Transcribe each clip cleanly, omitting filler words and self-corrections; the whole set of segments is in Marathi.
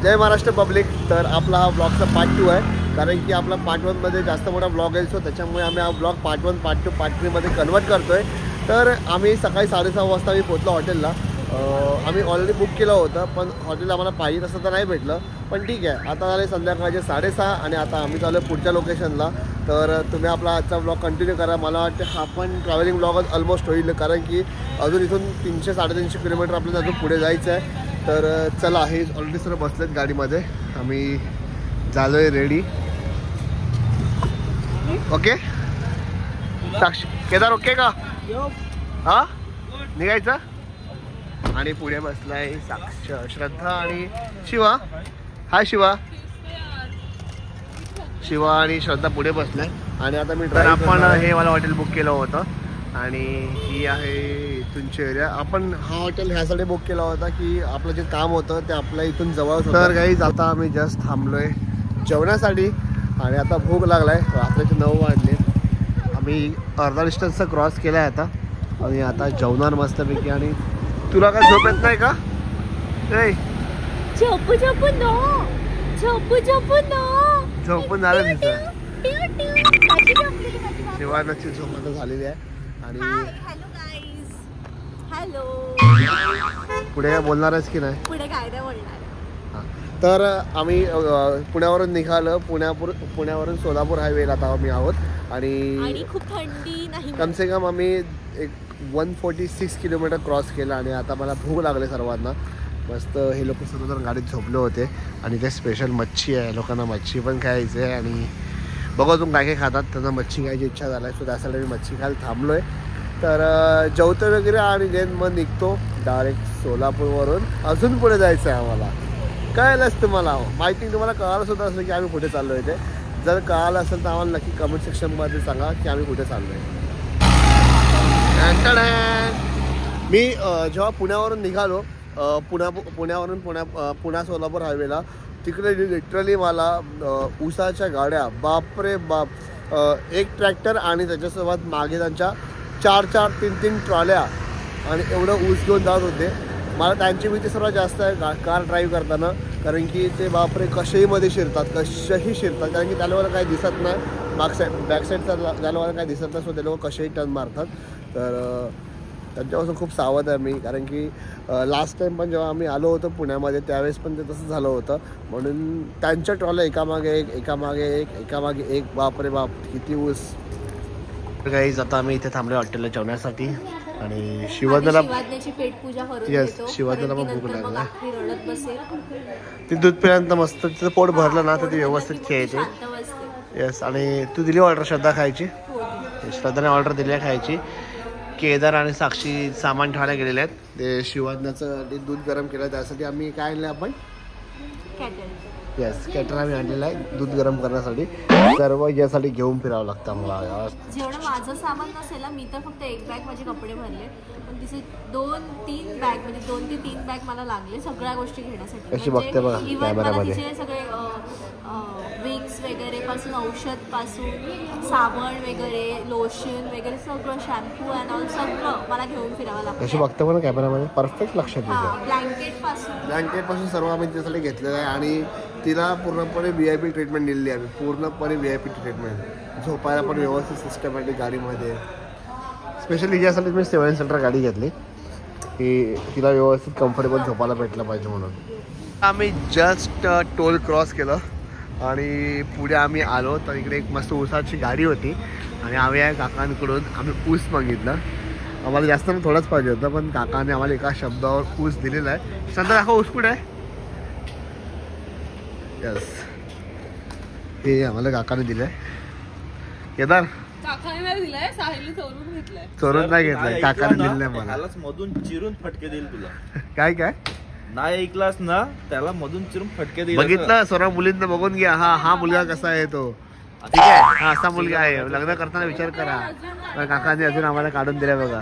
जय महाराष्ट्र पब्लिक. तर आपला हा ब्लॉगचा पार्ट 2 आहे, कारण की आपला पार्ट 1 मध्ये जास्त मोठा ब्लॉग आहे, सो त्याच्यामुळे आम्ही हा ब्लॉग पार्ट 1, पार्ट 2, पार्ट 3 मध्ये कन्वर्ट करतोय. तर आम्ही सकाळी 6:30 वाजता आम्ही पोहोचलो हॉटेलला. आम्ही ऑलरेडी बुक केलं होतं, पण हॉटेल आम्हाला पाहिजे तसं तर नाही भेटलं. पण ठीक आहे, आता झाले संध्याकाळचे 6:30 आणि आता आम्ही चालू आहे पुढच्या लोकेशनला. तर तुम्ही आपला आजचा ब्लॉग कंटिन्यू करा. मला वाटतं हा पण ट्रॅव्हलिंग ब्लॉगच ऑलमोस्ट होईल, कारण की अजून इथून 300-350 किलोमीटर आपल्याला अजून पुढे जायचं आहे. तर चला, हे ऑलरेडी सर बसलेत गाडीमध्ये, आम्ही झालो आहे रेडी. ओके साक्षी, केदार ओके का? हां, निघायचं. आणि पुढे बसलाय श्रद्धा आणि शिवा. हाय शिवा. शिवा आणि श्रद्धा पुढे बसलाय. आणि आता मी आपण हे मला हॉटेल बुक केलं होतं आणि ही आहे इथूनची एरिया. आपण हा हॉटेल ह्यासाठी बुक केला होता की आपलं जे काम होतं ते आपल्या इथून जवळच होतं. तर काही आता आम्ही जस्ट थांबलोय जेवणासाठी आणि आता भूक लागलाय. रात्रीचे 9 वाजले. आम्ही अर्धा डिस्टन्सचा क्रॉस केला आहे आता आणि आता जेवणार मस्तपैकी. आणि तुला काय झोप येत नाही का? झोपून झालं तिथं. शिवानाची झोप आता झालेली आहे. आणि पुढे काय बोलणारच की नाही? पुढे काय नाही बोलणार. तर आम्ही पुण्यावरून निघालो. पुण्यावरून सोलापूर हायवेला आता आम्ही आहोत. आणि खूप थंडी नाही, कमसे कम आम्ही एक 146 किलोमीटर क्रॉस केला. आणि आता मला भूक लागले सर्वांना. मस्त हे लोक सर्वजण गाडीत झोपले होते आणि ते स्पेशल मच्छी आहे. लोकांना मच्छी पण खायची आहे आणि बघा तुम्ही काय काय खातात, त्यांना मच्छी खायची इच्छा झाली आहे. सो त्यासाठी मी मच्छी खायला थांबलो आहे. तर जेवतो वगैरे आणि देन मग निघतो डायरेक्ट सोलापूरवरून. अजून पुढे जायचं आहे आम्हाला. कळलंच तुम्हाला, माहिती तुम्हाला कळालं सुद्धा असेल की आम्ही कुठे चाललो आहे. ते जर कळालं असेल तर आम्हाला नक्की कमेंट सेक्शनमध्ये सांगा की आम्ही कुठे चाललो आहे. मी जेव्हा पुण्यावरून निघालो, पुण्यावरून पुणा सोलापूर हायवेला, तिकडे लिटरली मला ऊसाच्या गाड्या, बापरे बाप, एक ट्रॅक्टर आणि त्याच्यासोबत मागे त्यांच्या 4-4, 3-3 ट्रॉल्या आणि एवढं ऊस घेऊन जात होते. मला त्यांची भीती सर्वात जास्त आहे कार ड्राईव्ह करताना, कारण की ते बापरे कशाहीमध्ये शिरतात, कशाही शिरतात. कारण की त्याला काही दिसत नाही, बॅक साईडचा त्याला काही दिसत नाही. सो ते लोक कशाही टर्न मारतात. तर त्यांच्यापासून खूप सावध आहे मी, कारण की लास्ट टाईम पण जेव्हा आम्ही आलो होतो पुण्यामध्ये त्यावेळेस पण ते तसं झालं होतं. म्हणून त्यांच्या ट्रॉल्या एकामागे एक, बापरे बाप किती ऊस. गाईज आता आम्ही इथे थांबलो हॉटेलला जेवण्यासाठी आणि शिवाजीची पेटपूजा करून येतो. शिवाजीला पण भूक लागला. ती दूध पिल्यानंतर मस्त तिचं पोट भरलं ना तर ती व्यवस्थित खेळते. येस. आणि तू दिली ऑर्डर श्रद्धा खायची? श्रद्धाने ऑर्डर दिली आहे खायची. केदार आणि साक्षी सामान ठेवायला गेलेले आहेत. ते शिवाजीचं दूध गरम केलं, त्यासाठी आम्ही काय आणलं आपण? येस, कॅटर आम्ही आणलेलं आहे दूध गरम करण्यासाठी. सर्व यासाठी घेऊन फिरावं लागतं मला. जेवढं माझं सामान नसेल, मी तर फक्त एक बॅग माझे कपडे भरले, पण तिचे 2-3 बॅग, म्हणजे 2 ते 3 बॅग मला लागले सगळ्या गोष्टी घेण्यासाठी. कशी बघते बघा कॅमेरामध्ये. सगळे विक्स वगैरे पासून, औषध पासून, साबण वगैरे, लोशन वगैरे सगळं, शॅम्पू अँड ऑल सगळं मला घेऊन फिरावं लागतं. कशी बघते बघा कॅमेरामध्ये, परफेक्ट लक्षात येतं. ब्लँकेट पासून सर्व आम्ही त्यासाठी घेतलेलं आहे. आणि तिला पूर्णपणे VIP ट्रीटमेंट दिलेली आहे. पूर्णपणे VIP ट्रीटमेंट. झोपायला पण व्यवस्थित सिस्टमॅटिक गाडीमध्ये. स्पेशली यासाठी मी 7 सीटर गाडी घेतली की तिला व्यवस्थित कम्फर्टेबल झोपायला भेटलं पाहिजे म्हणून. आम्ही जस्ट टोल क्रॉस केलं आणि पुढे आम्ही आलो तर इकडे एक मस्त ऊसाची गाडी होती आणि आम्ही या काकांकडून आम्ही ऊस मागितलं. आम्हाला जास्त थोडंच पाहिजे होतं, पण काकाने आम्हाला एका शब्दावर ऊस दिलेला आहे. सध्या दाखव ऊस कुठे आहे. यस, हे आम्हाला काकाने दिलंय. केदार चोरून नाही घेतलंय, काकाने दिलंय मला. मधून चिरून फटके देईल तुला. काय नाही ऐकलास ना, त्याला मधून चिरून फटके देईल. बघितलं, सर्व मुलींना बघून घ्या. हा मुलगा कसा आहे तो, ठीक आहे, हा असा मुलगा आहे. लग्न करताना विचार करा. काकाने अजून आम्हाला काढून दिल्या बघा.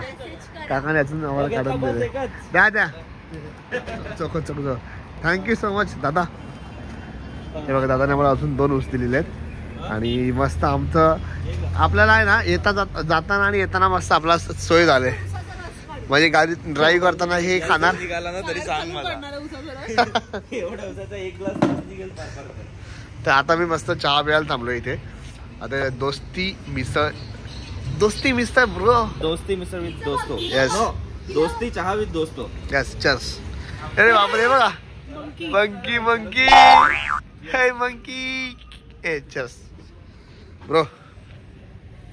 काकाने अजून आम्हाला काढून दिले. द्या चोख. थँक्यू सो मच दादा. हे बघा, दादाने आम्हाला अजून 2 ऊस दिलेले आहेत. आणि मस्त आमचं आपल्याला आहे ना, जाताना आणि येताना मस्त आपला सोय झाले. म्हणजे गाडी ड्राईव्ह करताना हे खाणार. निघाला ना तरी सांग मला. एवढ्या उसाचा 1 ग्लास निघेल पार पार. तर आता मी मस्त चहा प्यायला थांबलो इथे. आता दोस्ती मिसळ ब्रो. दोस्ती मिसळ विथ दोस्तो. येस. दोस्ती चहा विथ दोस्तो. Yes cheers. अरे बापरे बघा मंकी हे मंकी. ए चर्स ब्रो.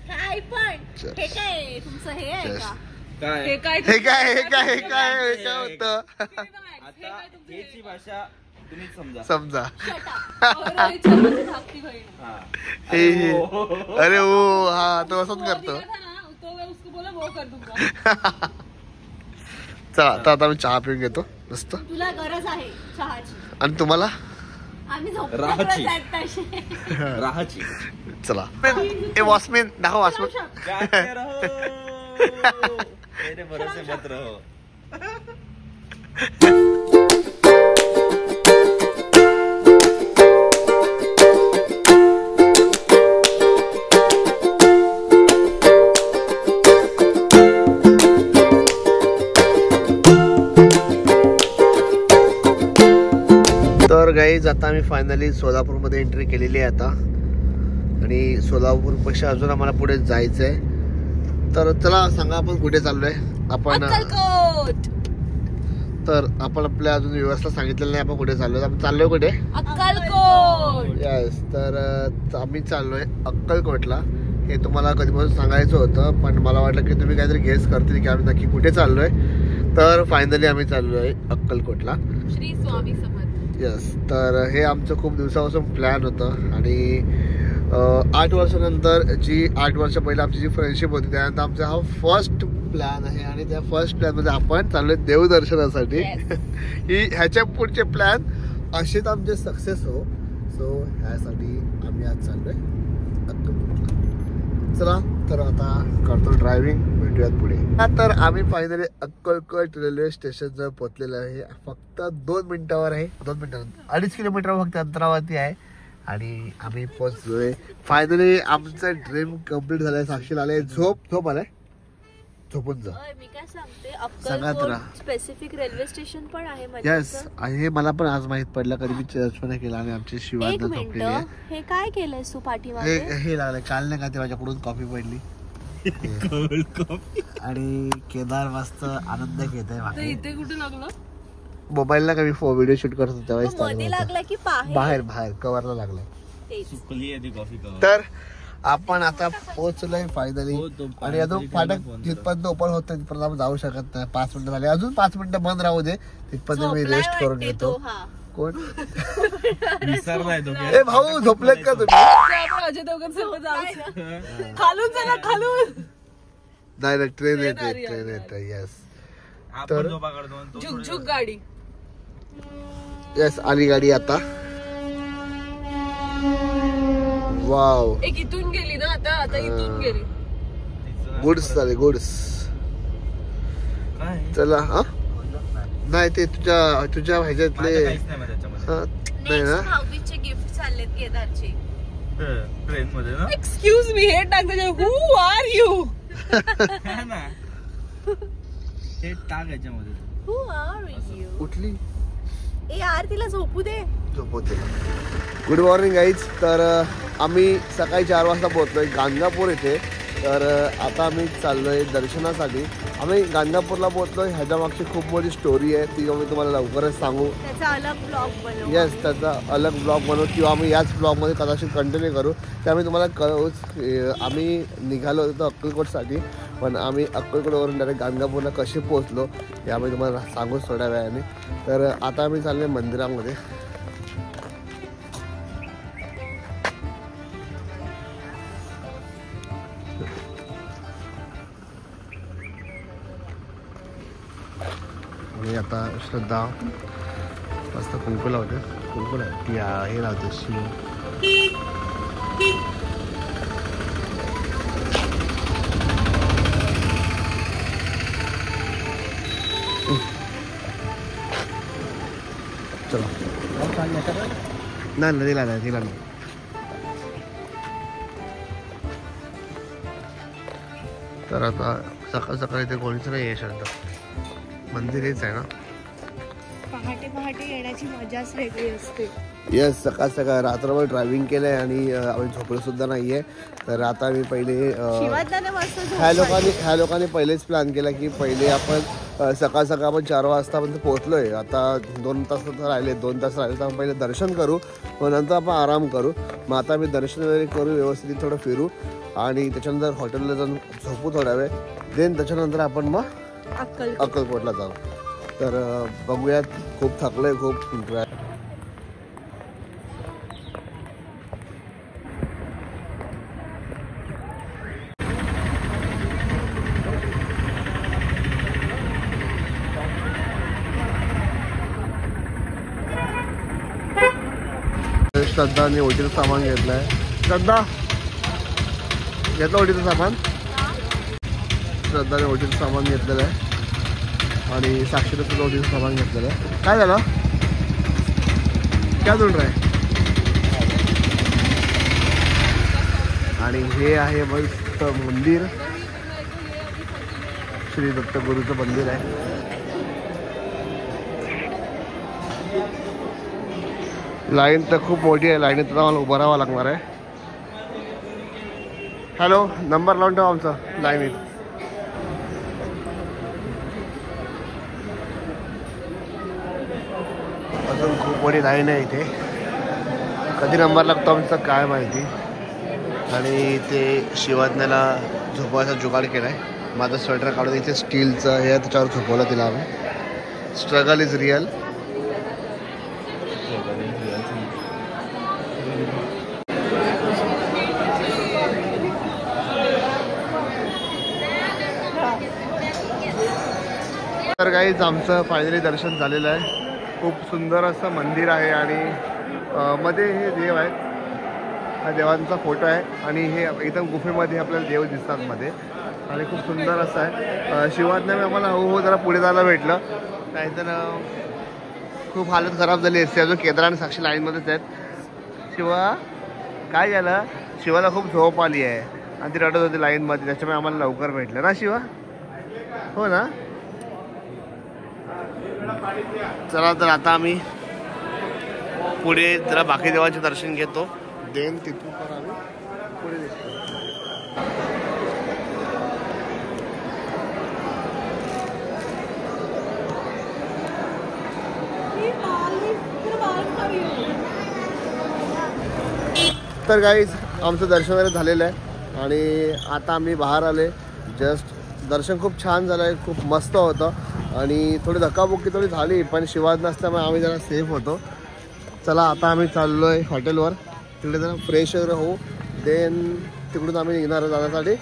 काय पण हे काय तुमचं हे आहे का? काय हे काय होतं. आता हेची भाषा तुम्ही समजा. धाकटी बहीण. हा. हे अरे ओ हा तो असंच करतो. चला आता मी चहा पिऊन घेतो मस्त. तुला गरज आहे चहाची आणि तुम्हाला आम्ही राहाची. राहाची. चला ए वॉचमॅन दाखव वॉचमॅन. मेरे भरोसे मत रहो. तर गाईज आता आम्ही फायनली सोलापूरमध्ये एंट्री केलेली आहे आता. आणि सोलापूरपेक्षा अजून आम्हाला पुढे जायचं आहे. तर चला सांगा आपण कुठे चाललोय. आपण तर आपण आपल्या अजून व्यवस्था सांगितलेलं नाही आपण कुठे चाललोय. आपण चाललोय कुठे अक्कलकोट. यस. तर आम्ही चाललोय अक्कलकोटला. हे तुम्हाला कधीपासून सांगायचं होतं पण मला वाटलं की तुम्ही काहीतरी गेस करतील की आम्ही नक्की कुठे चाललोय. तर फायनली आम्ही चाललोय अक्कलकोटला. श्री स्वामी समर्थ. यस. तर हे आमचं खूप दिवसापासून प्लॅन होतं. आणि 8 वर्षानंतर 8 वर्ष पहिले आमची जी फ्रेंडशिप होती त्यानंतर आमचा हा फर्स्ट प्लॅन आहे. आणि त्या फर्स्ट प्लॅनमध्ये आपण चाललोय देवदर्शनासाठी. ह्याच्या पुढचे प्लॅन असेच आमचे सक्सेस हो. सो ह्यासाठी आम्ही आज चाललोय अक्कलकोटला. चला तर आता करतो ड्रायव्हिंग. भेटूयात पुढे. तर आम्ही फायनली अक्कलकोट रेल्वे स्टेशन जर पोहोचलेलं आहे. फक्त 2 मिनिटावर आहे. 2 मिनिटांवर 2.5 किलोमीटर फक्त अंतरावरती आहे. आणि आम्ही पोहोचलोय फायनली. आमचं ड्रीम कम्प्लीट झालंय. साक्षीला आले झोप आलाय. झोपून जा. मी काय सांगते अक्कलकोट स्पेसिफिक रेल्वे स्टेशन पण आहे. यस. हे मला पण आज माहित पडलं. कधी मी चर्च पण केला. आणि आमची शिवांना झोपलेली आहे. हे काय केलंयस तू पाठीमागे. हे लागलं काल नाही का ते माझ्याकडून कॉफी पडली. आणि केदार मस्त आनंद घेत आहे. इथे कुठे लागलं मोबाईलला का मी व्हिडिओ शूट करत होतो मध्ये लागला की बाहेर कव्हरला लागलाय. सुकली आहे ती कॉफी कव्हर. तर आपण आता पोहोचलोय फायनली. आणि अजून फाटक जिथपर्यंत ओपन होत तिथपर्यंत आपण जाऊ शकत नाही. 5 मिनिटं झाले. अजून 5 मिनिटं बंद राहू दे. तिथपर्यंत मी रेस्ट करून घेतो. कोण विसरलाय तो. ए भाऊ झोपलेत का तुम्ही. अजय देवगण सोबत जाऊ. खालून चला खालून. नाही ट्रेन येते. येस. तर झुकझुक गाडी. येस आली गाडी आता. वाव. एक इथून गेली ना आता इथून गेली. गुड्स झाले गुड्स. चला. हा नाही ते तुझ्या ह्याच्यातले नाही ना. भाऊबीजचे गिफ्ट चाललेत केदारचे ट्रेन मध्ये ना. एक्सक्यूज मी हे टाक त्याच्या. Who are you. हे टाक याच्यामध्ये. Who are you. उठली. ए यार तिला झोपू दे. झोपवते. Good morning guys. तर आम्ही सकाळी 4 वाजता पोहोचलोय गाणगापूर येथे. तर आता आम्ही चाललोय दर्शनासाठी. आम्ही गाणगापूरला पोहोचलोय. ह्याच्या मागची खूप मोठी स्टोरी आहे ती आम्ही तुम्हाला लवकरच सांगू. त्याचा अलग ब्लॉग बनवू. येस त्याचा अलग ब्लॉग बनवू किंवा आम्ही याच ब्लॉगमध्ये कदाचित कंटिन्यू करू. ते आम्ही तुम्हाला कळवूच. आम्ही निघालो होतो अक्कलकोटसाठी पण आम्ही अक्कलकोटवरून डायरेक्ट गाणगापूरला कसे पोहोचलो हे आम्ही तुम्हाला सांगूच थोड्या वेळाने. तर आता आम्ही चाललोय मंदिरामध्ये. आणि आता श्रद्धा मस्त कुंकू लावते. कुंकू लावते हे लावते शिव. चलो नाही तिला नाही. तर आता सकाळ सकाळी इथे कोणीच नाही आहे. श्रद्धा मंदिर हेच आहे ना. पहाटे पहाटे येण्याची मजाच वेगळी असते. येस, सकाळ सकाळ रात्रभर ड्रायव्हिंग केलंय आणि आम्ही झोपलो सुद्धा नाहीये. तर आता मी पहिले ह्या लोकांनी पहिलेच प्लॅन केला की पहिले आपण सकाळ सकाळ आपण 4 वाजतापर्यंत पोहोचलोय. आता 2 तास राहिले, 2 तास राहिले तर आपण पहिले दर्शन करू, मग नंतर आपण आराम करू. मग आता आम्ही दर्शन वगैरे करू, व्यवस्थित थोडं फिरू आणि त्याच्यानंतर हॉटेलला जाऊन झोपू थोडा वेळ. देन त्याच्यानंतर आपण मग अक्कलकोटला जाऊ. तर बघूयात. खूप थकलोय, खूप श्रद्धाने ओटीचं सामान घेतलंय. श्रद्धा घेतलं ओटीचं सामान. श्रद्धाने ओटीचं सामान घेतलेलं आहे आणि साक्षीने सुद्धा ओटीचं सामान घेतलेलं आहे. काय झालं? काय जोड आहे? आणि हे आहे मस्त मंदिर, श्री दत्तगुरूचं मंदिर आहे. लाईन तर खूप मोठी आहे. लाईनीत तर मला उभं राहावं लागणार आहे. हॅलो, नंबर लावून ठेवा आमचा लाईनीत. अजून खूप मोठी लाईन आहे इथे. कधी नंबर लागतो आमचा काय माहिती. आणि ते शिवाज्ञाला झोपवायचा जुगाड केला आहे. माझं स्वेटर काढून इथे स्टीलचं हे त्याच्यावर झोपवलं तिला आम्ही. Struggle is real. तर काहीच आमचं फायनली दर्शन झालेलं आहे. खूप सुंदर असं मंदिर आहे आणि मध्ये हे देव आहेत. हा देवांचा फोटो आहे आणि हे एकदम गुफेमध्ये आपल्याला देव दिसतात मध्ये आणि खूप सुंदर असं आहे. शिवाज्ञाने आम्हाला हो जरा पुढे जायला भेटलं, नाहीतर खूप हालत खराब झाली असते. अजून केदार आणि साक्षी लाईनमध्येच आहेत. शिवा काय झालं? शिवाला खूप झोप आली आहे आणि ती रडत होती लाईनमध्ये, त्याच्यामुळे आम्हाला लवकर भेटलं ना शिवा. हो ना. चला तर आता आम्ही पुढे जरा बाकी देवांचे दर्शन घेतो. देन तिथून पण आम्ही पुढे दिसतो. तर गाईज आमचं दर्शन वगैरे झालेलं आहे आणि आता आम्ही बाहेर आले. जस्ट दर्शन खूप छान झालं आहे, खूप मस्त होतं आणि थोडी धक्काबुक्की थोडी झाली, पण शिवाज्ञा असल्यामुळे आम्ही जरा सेफ होतो. चला आता आम्ही चाललो आहे हॉटेलवर. तिकडे जरा फ्रेश वगैरे होऊ. देन तिकडून आम्ही निघणार जाण्यासाठी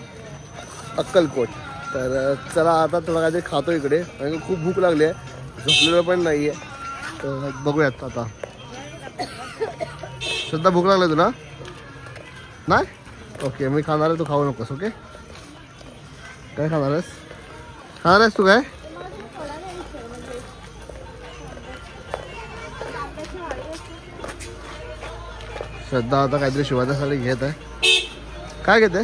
अक्कलकोट. तर चला आता थोडं काहीतरी खातो इकडे आणि खूप भूक लागली आहे, झोपलेलं पण नाही आहे. तर बघूयात आता. सुद्धा भूक लागली तुला? नाही? ओके, मी खाणार आहे, तू खाऊ नकोस. ओके, काय खाणार आहेस? खाणार आहेस तू काय? श्रद्धा आता काहीतरी शिवाज्ञासाठी घेत आहे. काय घेते?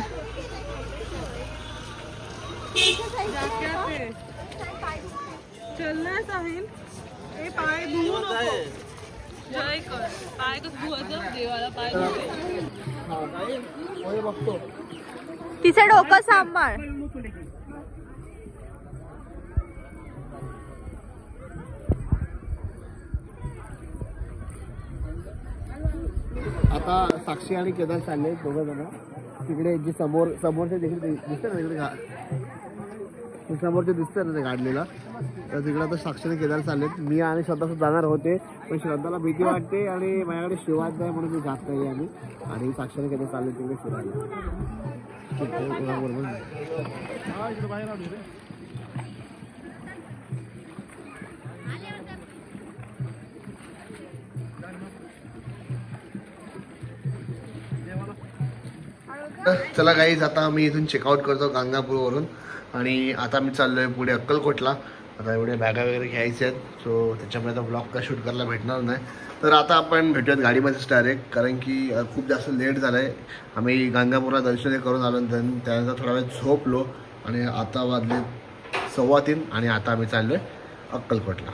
तिचं डोकं सांभाळ. आता साक्षी आणि केदार चालले दोघं जण तिकडे. जे समोरचे देखील दिसतं ना तिकडे, समोरचे दिसतं ना ते काढलेलं. तर तिकडे आता साक्षी आणि केदार चाललेत. मी आणि श्रद्धा सुद्धा जाणार होते, पण श्रद्धाला भीती वाटते आणि माझ्याकडे शिवाज्ञा आहे म्हणून मी जात नाही. आणि साक्षी आणि केदार चालले तिकडे फिरायला. चला गाईज आता मी इथून चेकआउट करतो गाणगापूरवरून आणि आता मी चाललोय पुढे अक्कलकोटला. आता एवढे बॅगा वगैरे घ्यायचे आहेत, सो त्याच्यामुळे आता ब्लॉग का शूट करायला भेटणार नाही. तर आता आपण भेटूयात गाडीमध्येच डायरेक्ट, कारण की खूप जास्त लेट झालं आहे. आम्ही गाणगापूरला दर्शन करून आलो, त्यानंतर थोडा वेळ झोपलो आणि आता वाजले 2:15 आणि आता आम्ही चाललोय अक्कलकोटला.